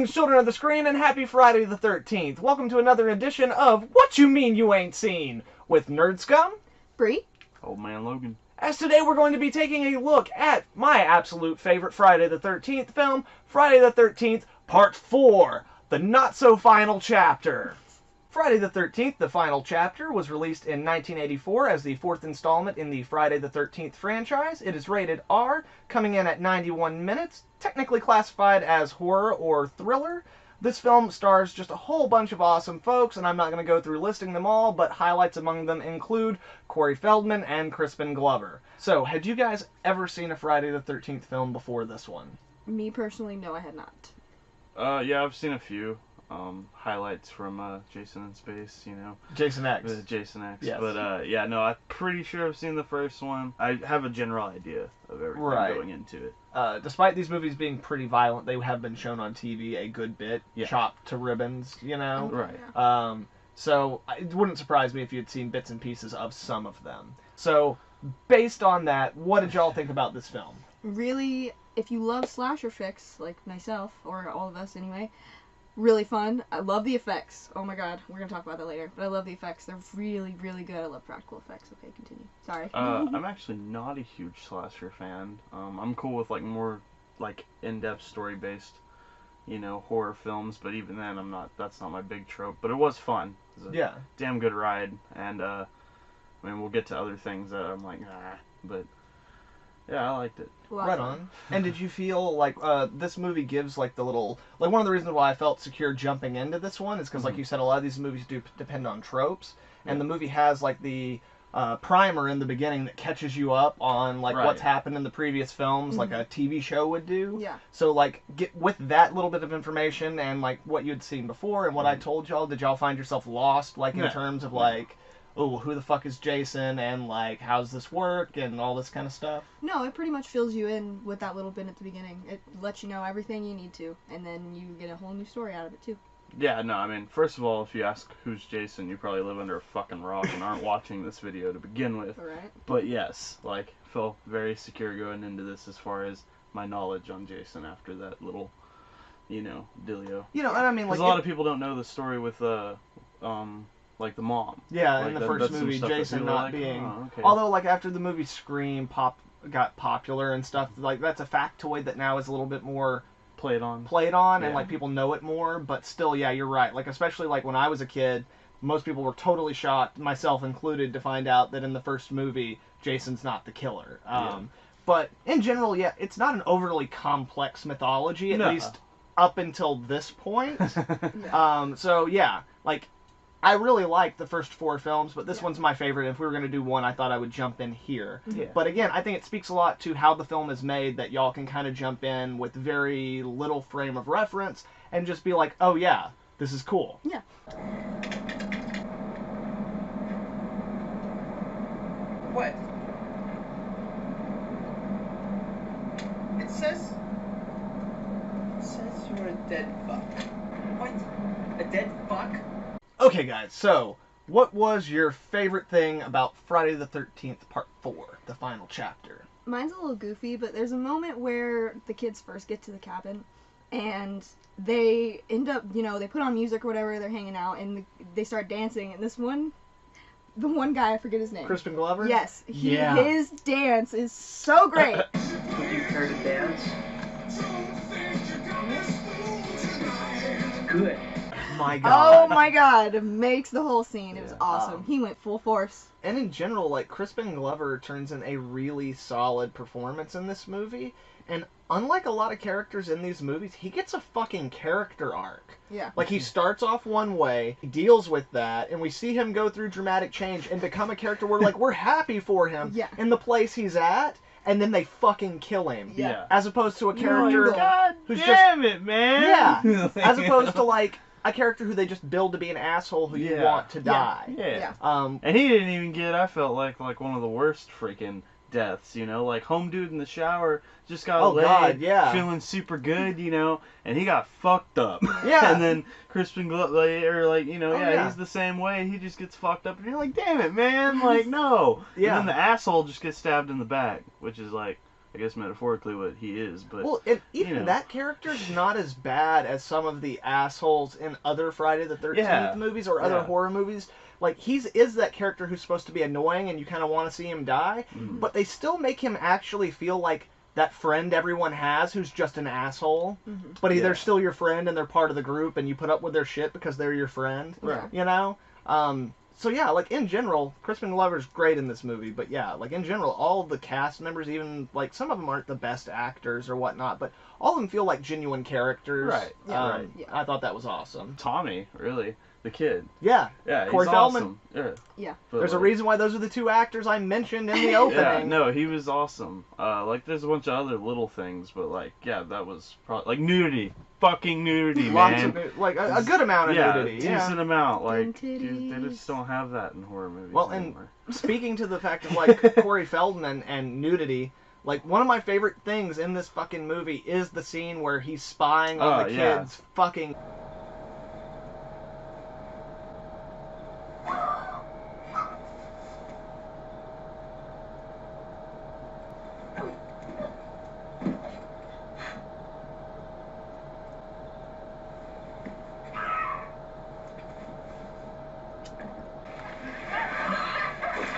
Greetings, children of the screen, and happy Friday the 13th. Welcome to another edition of What You Mean You Ain't Seen with Nerd Scum, Bree, Old Man Logan. as today we're going to be taking a look at my absolute favorite Friday the 13th film, Friday the 13th Part 4, the not-so-final chapter. Friday the 13th, the final chapter, was released in 1984 as the fourth installment in the Friday the 13th franchise. It is rated R, coming in at 91 minutes, technically classified as horror or thriller. This film stars just a whole bunch of awesome folks, and I'm not going to go through listing them all, but highlights among them include Corey Feldman and Crispin Glover. So, had you guys ever seen a Friday the 13th film before this one? me personally, no, I had not. Yeah, I've seen a few highlights from Jason in Space, you know. Jason X. Jason X. Yes. But yeah, no, I'm pretty sure I've seen the first one. I have a general idea of everything going into it. Despite these movies being pretty violent, they have been shown on TV a good bit, chopped to ribbons, you know? Right. So it wouldn't surprise me if you'd seen bits and pieces of some of them. So, based on that, what did y'all think about this film? Really, if you love slasher flicks, like myself, or all of us anyway, really fun. I love the effects. Oh my god, we're gonna talk about that later. But I love the effects. They're really, really good. I love practical effects. Okay, continue. Sorry. I'm actually not a huge slasher fan. I'm cool with like more like in-depth story-based, you know, horror films. But even then, I'm not. That's not my big trope. But it was fun. It was a damn good ride. And I mean, we'll get to other things that I'm like, but yeah, I liked it. Right on. And did you feel like this movie gives like the little, like one of the reasons why I felt secure jumping into this one is because like you said, a lot of these movies do depend on tropes, and the movie has like the primer in the beginning that catches you up on like what's happened in the previous films, like a TV show would do. Yeah. So like get with that little bit of information and like what you had seen before and what I told y'all, did y'all find yourself lost like in terms of like, oh, who the fuck is Jason, and like, how's this work, and all this kind of stuff? No, it pretty much fills you in with that little bit at the beginning. It lets you know everything you need to, and then you get a whole new story out of it too. Yeah, no, I mean, first of all, if you ask who's Jason, you probably live under a fucking rock and aren't watching this video to begin with. Right. But yes, like, feel very secure going into this as far as my knowledge on Jason after that little, you know, dealio. You know, and I mean, like, a lot of people don't know the story with, like the mom. Yeah, like in the first movie, Jason not like, being... oh, okay. Although, like, after the movie Scream got popular and stuff, like, that's a factoid that now is a little bit more... Played on, and, like, people know it more, but still, yeah, you're right. Like, especially, like, when I was a kid, most people were totally shocked, myself included, to find out that in the first movie, Jason's not the killer. But, in general, yeah, it's not an overly complex mythology, at least up until this point. So, yeah, like... I really like the first four films, but this one's my favorite. If we were going to do one, I thought I would jump in here. Yeah. But again, I think it speaks a lot to how the film is made, that y'all can kind of jump in with very little frame of reference and just be like, oh yeah, this is cool. Yeah. What? It says you're a dead fuck. What? A dead fuck? Okay, guys, so what was your favorite thing about Friday the 13th Part 4, the final chapter? Mine's a little goofy, but there's a moment where the kids first get to the cabin, and they end up, you know, they put on music or whatever, they're hanging out, and they start dancing, and the one guy, I forget his name. Crispin Glover? Yes. His dance is so great. Would you care to dance? It's good. My God. Oh my God, it makes the whole scene. It was awesome. He went full force. And in general, like, Crispin Glover turns in a really solid performance in this movie, and unlike a lot of characters in these movies, he gets a fucking character arc. Yeah. Like, he starts off one way, he deals with that, and we see him go through dramatic change and become a character where, like, we're happy for him in the place he's at, and then they fucking kill him. Yeah. As opposed to a character who's damn it, man! Yeah. As opposed to, like, a character who they just build to be an asshole who you want to die. Yeah. And he didn't even get, I felt like one of the worst freaking deaths, you know? Like, home dude in the shower just got laid, feeling super good, you know? And he got fucked up. Yeah. And then Crispin Glover, like, you know, he's the same way. He just gets fucked up. And you're like, damn it, man. Like, no. Yeah. And then the asshole just gets stabbed in the back, which is like, I guess metaphorically what he is, but Well, and even know. that character's not as bad as some of the assholes in other Friday the 13th Yeah. movies or other Yeah. horror movies. Like, is that character who's supposed to be annoying and you kind of want to see him die, Mhm. but they still make him actually feel like that friend everyone has who's just an asshole. Mm-hmm. But Yeah. they're still your friend and they're part of the group and you put up with their shit because they're your friend. Right. You know? So yeah, like in general, Crispin Glover's great in this movie, but yeah, like in general, all the cast members, even like some of them aren't the best actors or whatnot, but all of them feel like genuine characters. Right, yeah, right. Yeah. I thought that was awesome. Tommy, really, the kid. Yeah, Yeah, Corey he's Feldman. awesome. Yeah. Yeah. But, there's a like, reason why those are the two actors I mentioned in the opening. Yeah, no, he was awesome. Like, there's a bunch of other little things, but like, yeah, that was probably like nudity, fucking nudity, Lots man. of like a good amount of Yeah, nudity. Yeah. decent amount. Like, And dude, they titties. just don't have that in horror movies Well, and anymore. speaking to the fact of like Corey Feldman and nudity, like one of my favorite things in this fucking movie is the scene where he's spying on the yeah. kids fucking.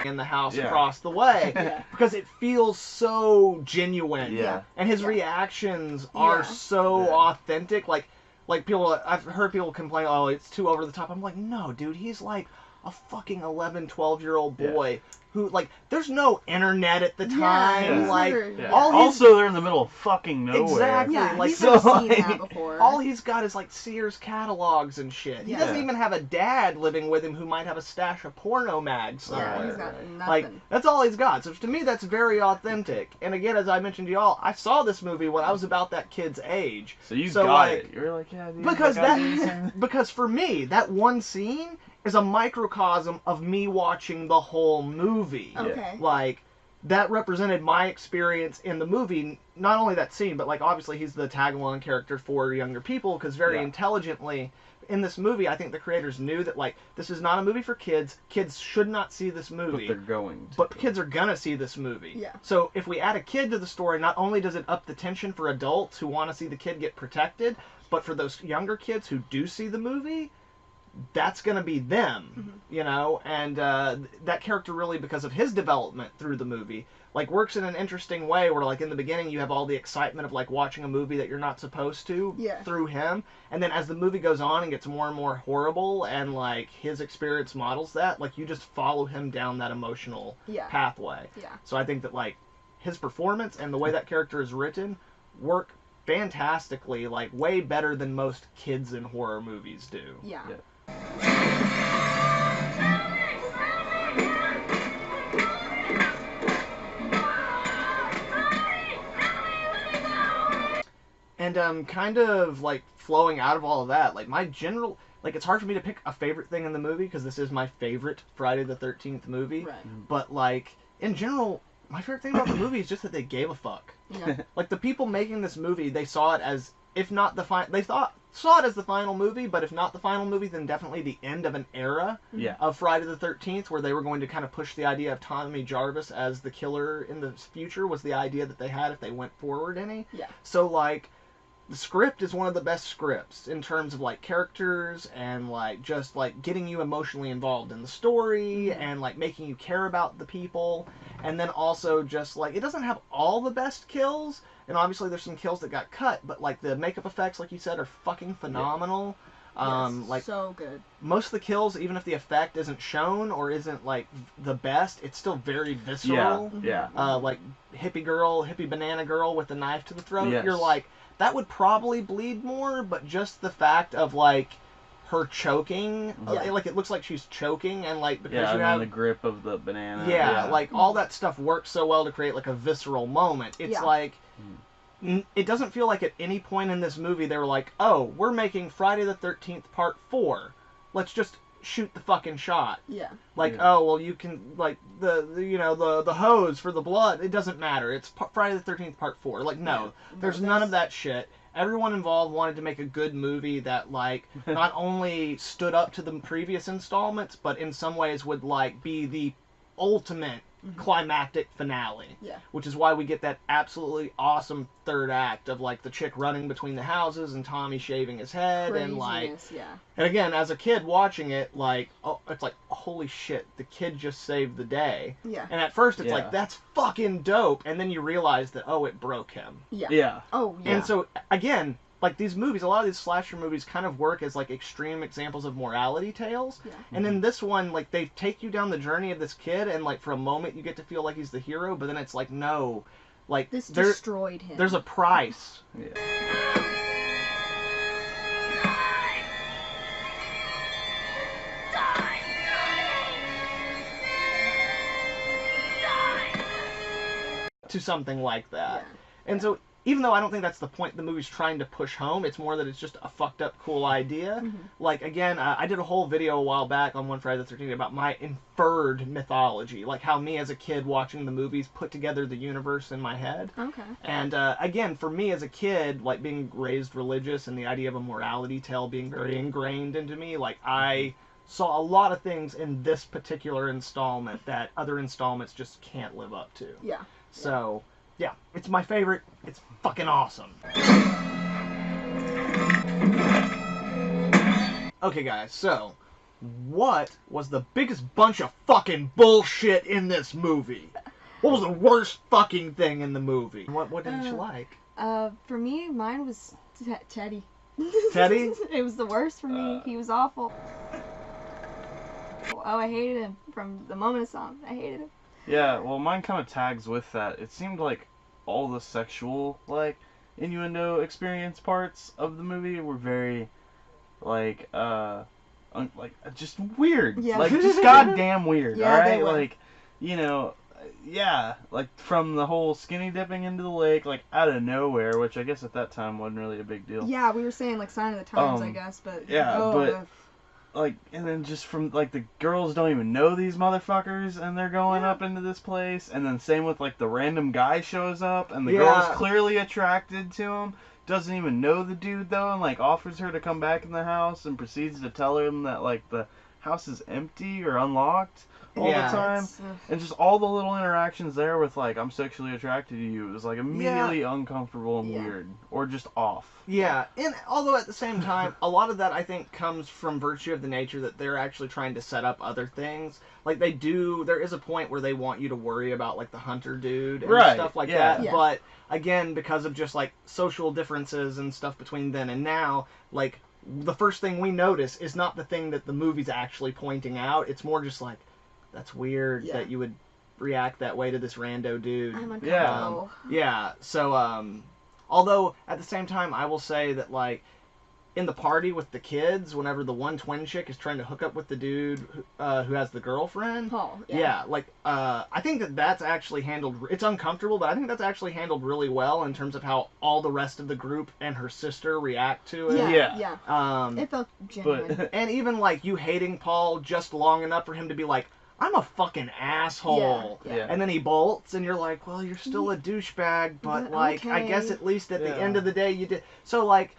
In the house Yeah. across the way Yeah. because it feels so genuine. Yeah. And his Yeah. reactions are Yeah. so Yeah. authentic. Like people, I've heard people complain, oh, it's too over the top. I'm like, no, dude, he's like a fucking 11, 12-year-old Yeah. boy who, like, there's no internet at the Yeah, time. he's Like, never- Yeah. all his- Also, they're in the middle of fucking nowhere. Exactly. Yeah, like, he's so, never seen like, that before. all he's got is like Sears catalogs and shit. He Yeah. doesn't even have a dad living with him who might have a stash of porno mags somewhere. yeah, Right, he's got right. nothing. Like, that's all he's got. So to me, that's very authentic. And again, as I mentioned to y'all, I saw this movie when I was about that kid's age. So you So, got like, it. You're like, yeah, dude. Because I got these. because for me, that one scene is a microcosm of me watching the whole movie. okay. Like, that represented my experience in the movie. Not only that scene, but like obviously he's the tag-along character for younger people because very Yeah. intelligently in this movie, I think the creators knew that like this is not a movie for kids. Kids should not see this But movie. they're going to. But kids are gonna see this movie. Yeah. So if we add a kid to the story, not only does it up the tension for adults who want to see the kid get protected, but for those younger kids who do see the movie, that's gonna be them, you know. And that character really, because of his development through the movie, like works in an interesting way. Where like in the beginning you have all the excitement of like watching a movie that you're not supposed to Yeah. through him, and then as the movie goes on and gets more and more horrible, and like his experience models that, like you just follow him down that emotional Yeah. pathway. Yeah. So I think that like his performance and the way that character is written work fantastically, like way better than most kids in horror movies do. Yeah. Yeah. And kind of like flowing out of all of that, like my general, like it's hard for me to pick a favorite thing in the movie because this is my favorite Friday the 13th movie. Right. But like in general, my favorite thing about the movie is just that they gave a fuck. Yeah. Like the people making this movie, they saw it as, if not the they saw it as the final movie, but if not the final movie, then definitely the end of an era Yeah. of Friday the 13th, where they were going to kind of push the idea of Tommy Jarvis as the killer in the future, was the idea that they had if they went forward any. Yeah. So like the script is one of the best scripts in terms of like characters and like just like getting you emotionally involved in the story and like making you care about the people, and then also just like it doesn't have all the best kills, and obviously there's some kills that got cut, but like the makeup effects, like you said, are fucking phenomenal. Yes, Like so good. most of the kills, even if the effect isn't shown or isn't like the best, it's still very visceral. Yeah. Yeah. Like hippie banana girl with the knife to the throat. Yes. You're like, that would probably bleed more, but just the fact of like her choking, Yeah. like it looks like she's choking, and like because Yeah, you and have then the grip of the banana. yeah, like all that stuff works so well to create like a visceral moment. It's Yeah. like it doesn't feel like at any point in this movie they were like, oh, we're making Friday the 13th Part 4. Let's just shoot the fucking shot. Yeah. Like, Yeah. oh, well, you can, like, the hose for the blood, it doesn't matter. It's Friday the 13th Part 4. Like, no, Yeah. there's No, none of that's- that shit. Everyone involved wanted to make a good movie that, like, not only stood up to the previous installments, but in some ways would, like, be the ultimate climactic finale. Yeah. Which is why we get that absolutely awesome third act of like the chick running between the houses and Tommy shaving his head and like. Craziness, yeah. And again, as a kid watching it, like, oh, it's like, holy shit, the kid just saved the day. Yeah. And at first it's Yeah. like, that's fucking dope. And then you realize that, oh, it broke him. Yeah. Yeah. Oh, yeah. And so, again, like these movies, a lot of these slasher movies kind of work as like extreme examples of morality tales. Yeah. And in this one, like they take you down the journey of this kid, and like for a moment you get to feel like he's the hero, but then it's like, no, like This destroyed him. there's a price. Yeah. To something like that. Yeah. And so, even though I don't think that's the point the movie's trying to push home, it's more that it's just a fucked up cool idea. Mhm. Like, again, I did a whole video a while back on One Friday the 13th about my inferred mythology. Like, how me as a kid watching the movies put together the universe in my head. Okay. And, again, for me as a kid, like, being raised religious and the idea of a morality tale being very ingrained into me, like, I saw a lot of things in this particular installment that other installments just can't live up to. Yeah. So, yeah, it's my favorite. It's fucking awesome. Okay, guys, so what was the biggest bunch of fucking bullshit in this movie? What was the worst fucking thing in the movie? What didn't you like? For me, mine was Teddy. Teddy? It was the worst for me. He was awful. Oh, I hated him from the moment I saw him. I hated him. Yeah, well, mine kind of tags with that. It seemed like all the sexual, like, innuendo experience parts of the movie were very, like, just weird. Yeah. Like, just goddamn weird, Yeah, alright? they were. Like, you know, yeah, like, from the whole skinny dipping into the lake, like, out of nowhere, which I guess at that time wasn't really a big deal. Yeah, we were saying, like, sign of the times, I Um, guess, but... yeah, oh, but- Like, and then just from, like, the girls don't even know these motherfuckers, and they're going Yeah. up into this place, and then same with, like, the random guy shows up, and the Yeah. girl's clearly attracted to him, doesn't even know the dude, though, and, like, offers her to come back in the house, and proceeds to tell him that, like, the house is empty or unlocked all Yeah. the time. it's, And just all the little interactions there with, like, I'm sexually attracted to you, it was, like, immediately uncomfortable and Yeah. weird, or just off. Yeah, and although at the same time, a lot of that I think comes from virtue of the nature that they're actually trying to set up other things. Like they do, there is a point where they want you to worry about like the hunter dude and Right, stuff like yeah. that. Yeah. But again, because of just like social differences and stuff between then and now, like the first thing we notice is not the thing that the movie's actually pointing out. It's more just like, that's weird Yeah. that you would react that way to this rando dude. I'm Yeah. uncomfortable. Yeah, so, although, at the same time, I will say that, like, in the party with the kids, whenever the one twin chick is trying to hook up with the dude who has the girlfriend, Paul, yeah, like, I think that that's actually handled, it's uncomfortable, but I think that's actually handled really well in terms of how all the rest of the group and her sister react to it. Yeah, Yeah. yeah. It felt genuine. But, And even, like, you hating Paul just long enough for him to be like, I'm a fucking asshole. Yeah. Yeah. And then he bolts, and you're like, well, you're still a douchebag, but, But like, I okay. guess at least at the Yeah. end of the day you did. So, like,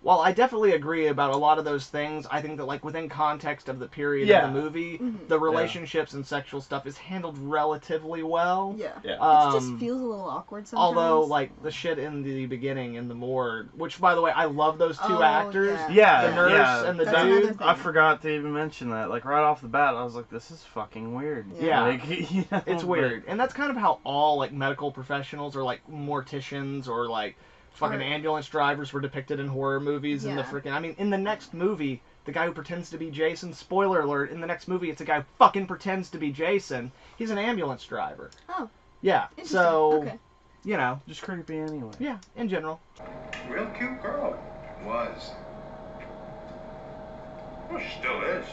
while I definitely agree about a lot of those things, I think that, like, within context of the period Yeah. of the movie, Mhm. the relationships and sexual stuff is handled relatively well. Yeah. Yeah. It just feels a little awkward sometimes. Although, like, the shit in the beginning in the morgue, which, by the way, I love those two Oh, actors. yeah. Yeah, The nurse yeah. and the That's dude. another thing. I forgot to even mention that. Like, right off the bat, I was like, this is fucking weird. Yeah. Like, you know, It's but- weird. And that's kind of how all, like, medical professionals or, like, morticians or, like, fucking Or- ambulance drivers were depicted in horror movies. In the Yeah. freaking... I mean, in the next movie, the guy who pretends to be Jason, spoiler alert, in the next movie, it's a guy who fucking pretends to be Jason. He's an ambulance driver. Oh. Yeah. Interesting. So, Okay. you know, Just creepy anyway. yeah, in general. Real cute girl. Was. Well, she still is.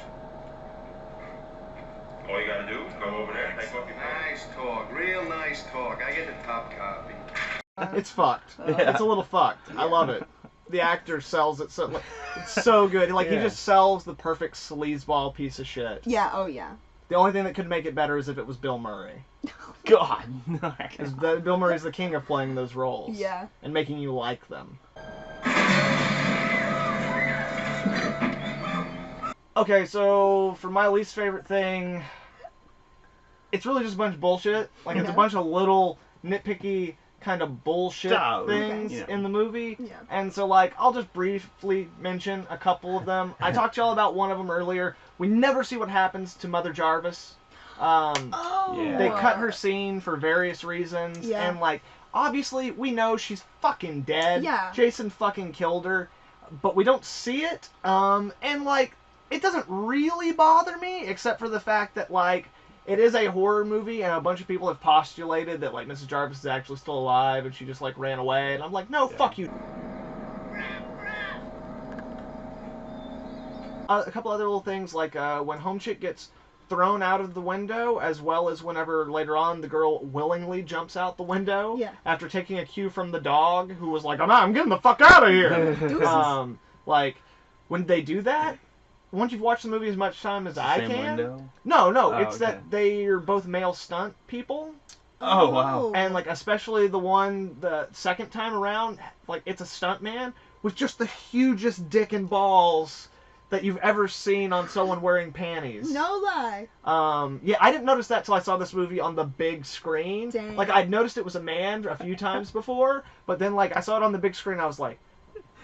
All you gotta do is go over there and take off your Nice talk, real nice talk. I get the top copy. It's fucked. Yeah. It's a little fucked. I love it. The actor sells it so... Like, it's so good. Like, he Yeah. just sells the perfect sleazeball piece of shit. Yeah, oh yeah. The only thing that could make it better is if it was Bill Murray. God. Because Bill Murray's the king of playing those roles. Yeah. And making you like them. Okay, so for my least favorite thing, it's really just a bunch of bullshit. Like, it's a Okay. bunch of little nitpicky kind of bullshit Oh, things okay. in the movie. Yeah. And so, like, I'll just briefly mention a couple of them. I talked to y'all about one of them earlier. We never see what happens to Mother Jarvis. Oh. Yeah. They cut her scene for various reasons. Yeah. And, like, obviously, we know she's fucking dead. Yeah. Jason fucking killed her. But we don't see it. And, like, it doesn't really bother me, except for the fact that, like, it is a horror movie, and a bunch of people have postulated that, like, Mrs. Jarvis is actually still alive, and she just, like, ran away. And I'm like, no, fuck you. A couple other little things, like, when Home Chick gets thrown out of the window, as well as whenever later on the girl willingly jumps out the window Yeah. after taking a cue from the dog, who was like, I'm getting the fuck out of here. Like, when they do that, once you've watched the movie as much time as I Same can, window? no, Oh, it's okay. that they are both male stunt people, Oh, wow. and like especially the one the second time around, like it's a stunt man with just the hugest dick and balls that you've ever seen on someone wearing panties. No lie. Yeah, I didn't notice that till I saw this movie on the big screen. Dang. Like I'd noticed it was a man a few times before, but then like I saw it on the big screen, I was like,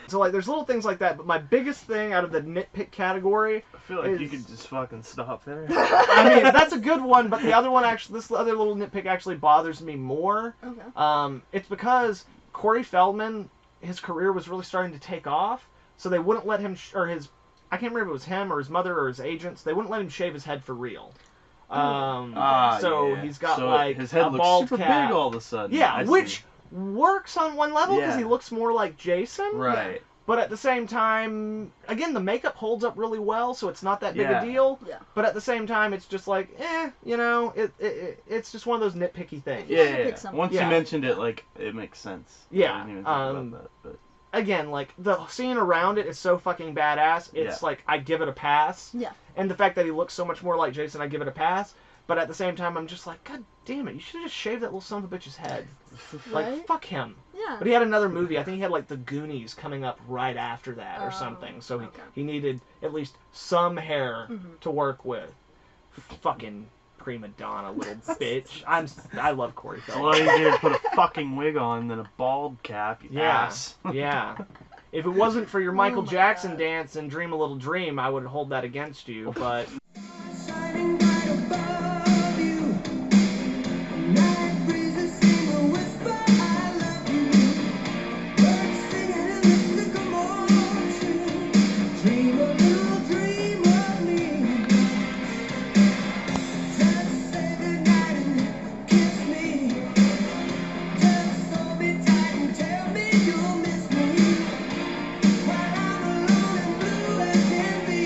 so like there's little things like that. But my biggest thing out of the nitpick category, I feel like you is- could just fucking stop there. I mean that's a good one, but the other one actually, this other little nitpick actually bothers me more. Okay. It's because Corey Feldman, his career was really starting to take off, so they wouldn't let him or his. I can't remember if it was him or his mother or his agents. They wouldn't let him shave his head for real. So yeah. he's got So like his head a looks bald super cap. big all of a sudden. Yeah, I see. which works on one level because Yeah. he looks more like Jason. Right. But at the same time, again, the makeup holds up really well, so it's not that big Yeah. a deal. Yeah. But at the same time, it's just like, you know, it's just one of those nitpicky things. You Yeah, gotta yeah, pick yeah. something. Once Yeah. you mentioned it, like, it makes sense. Yeah, I didn't even think about that, but... Again, like, the scene around it is so fucking badass. It's Yeah. like, I give it a pass. Yeah. And the fact that he looks so much more like Jason, I give it a pass. But at the same time, I'm just like, God damn it, you should have just shaved that little son of a bitch's head. Like, Right? fuck him. Yeah. But he had another movie. I think he had, like, The Goonies coming up right after that or Oh, something. So okay. he needed at least some hair Mhm. to work with. Fucking prima donna little bitch. I love Corey It's a Feldman. lot easier to put a fucking wig on than a bald cap, you Yeah. ass. Yeah. If it wasn't for your Michael my Jackson God. dance and Dream a Little Dream, I would hold that against you. But Shining right above you. Night breezes seem to whisper, I love you. Birds singing in the commotion. Dream a little dream of me. Just say goodnight and kiss me. Just hold me tight and tell me you'll miss me. While I'm alone and blue as can be.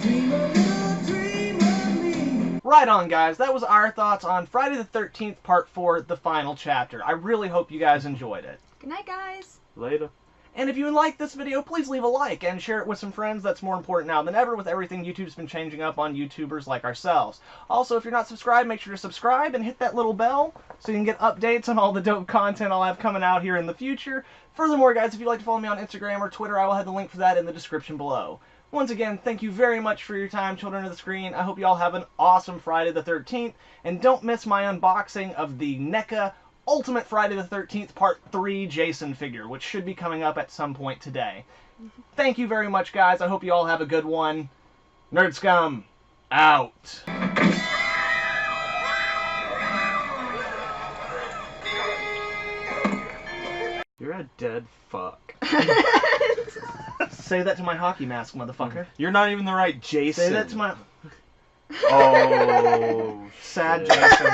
Dream a little dream of me. right on, guys. That was our thoughts on Friday the 13th, Part 4, the final chapter. I really hope you guys enjoyed it. Good night, guys. Later. And if you liked this video, please leave a like and share it with some friends. That's more important now than ever with everything YouTube's been changing up on YouTubers like ourselves. Also, if you're not subscribed, make sure to subscribe and hit that little bell so you can get updates on all the dope content I'll have coming out here in the future. Furthermore, guys, if you'd like to follow me on Instagram or Twitter, I will have the link for that in the description below. Once again, thank you very much for your time, children of the screen. I hope you all have an awesome Friday the 13th, and don't miss my unboxing of the NECA Ultimate Friday the 13th Part 3 Jason figure, which should be coming up at some point today. Thank you very much, guys. I hope you all have a good one. Nerd Scum, out. You're a dead fuck. Say that to my hockey mask, motherfucker. You're not even the right Jason. Say that to my Oh, sad shit. Jason.